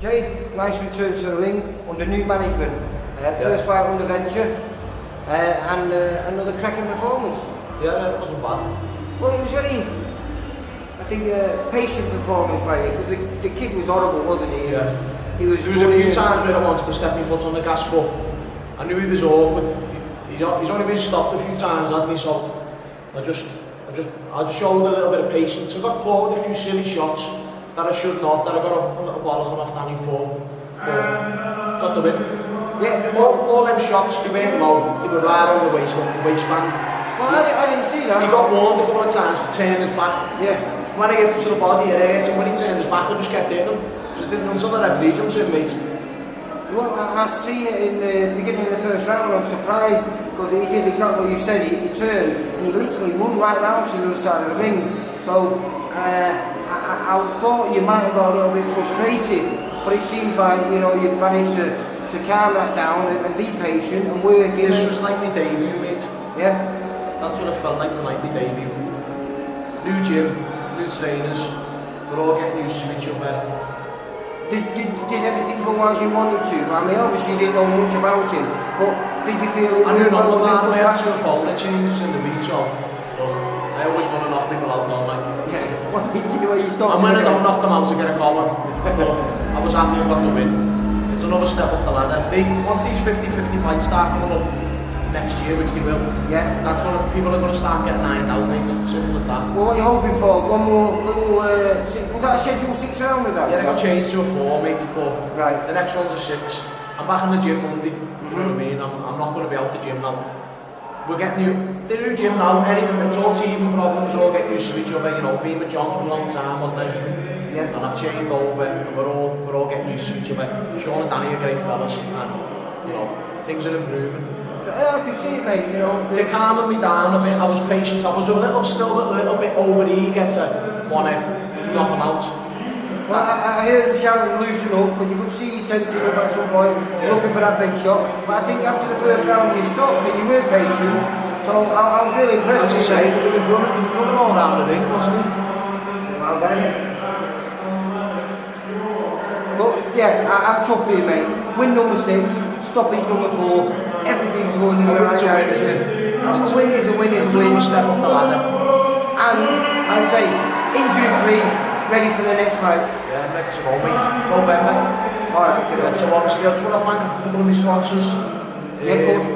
Jay, nice return to the ring under new management. First fight under venture, and another cracking performance. Yeah, it wasn't bad. Well, it was very, I think, patient performance by you, because the kid was horrible, wasn't he? There was a few times where I wanted to step my foot on the gas, but I knew he was awkward. He's only been stopped a few times, hasn't he? So I just showed a little bit of patience. I got caught with a few silly shots that I shouldn't have, that I got a little bollocking off Danny for. But got the win. Yeah, all them shots, they weren't low, they were right on the waistband. Well, I didn't see that. He got warned a couple of times to turn his back. Yeah. When I hit him to the body, it hurt, and when he turned his back, I just kept hitting him. Just didn't until the referee jumped in, mate. Well, I seen it in the beginning of the first round. I was surprised because he did exactly what you said. He turned and he literally run right round to the other side of the ring. So I thought you might have got a little bit frustrated, but it seems like you've managed to calm that down and be patient and work in. This was like my debut, mate. Yeah. That's what it felt like tonight, my debut. New gym, new trainers, we're all getting used to each other. Did everything go as you wanted to? I mean, obviously you didn't know much about him, but did you feel it? I knew nothing about him. I had 2 opponent changes in the week, so I always want to knock people out, don't I? Yeah. Well, you stopped. And when I don't knock them out to get a collar, I was happy I got the win. It's another step up the ladder. Once these 50-50 fights start coming up next year, which they will, that's when people are going to start getting ironed out, mate. Simple as that. Well, what are you hoping for? One more little, was that a schedule 6 round with that? Yeah, I got changed to a 4, mate, but right. The next one's a 6. I'm back in the gym Monday, you know what I mean? I'm not going to be out the gym now. We're getting the new gym now, it's all teething problems, we're all getting used to each other, being with John for a long time, wasn't I? Yeah. And I've changed over, and we're all getting used to each other. Sean and Danny are great fellas, and, things are improving. I can see it, mate, They're calming me down a bit. I was patient. I was still a little bit over eager to want to knock them out. Well, I heard him shouting loosen up, because you could see you tensing up at some point, looking for that big shot. But I think after the first round you stopped and you were patient. So I was really impressed. As you say, he was running all around the ring, wasn't he? Well done, yeah. But yeah, I'm tough for you, mate. Win number 6, stoppage number 4. Everything's going in the right direction. A win is a win is a win. Step up the ladder. And I say, injury free, ready for the next fight. Yeah, next week, November. Alright, good on. So obviously I just want to thank a couple of my sponsors. Yeah, of course.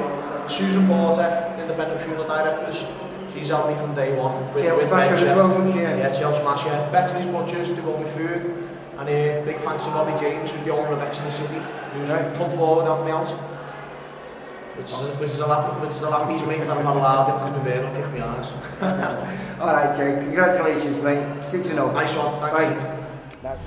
Susan Bortef, independent funeral directors. She's helped me from day one. With Smasher as well, doesn't she? Yeah, she helps Smasher. Bexley's Butchers to go my food. And big thanks to Robbie James, who's the owner of Exeter City, who's come forward and helped me out. Which is a lap he's made that I'm not allowed because my beard will kick me ass. Alright, Jay, congratulations, mate. 6-0. Nice one, thank you. Right.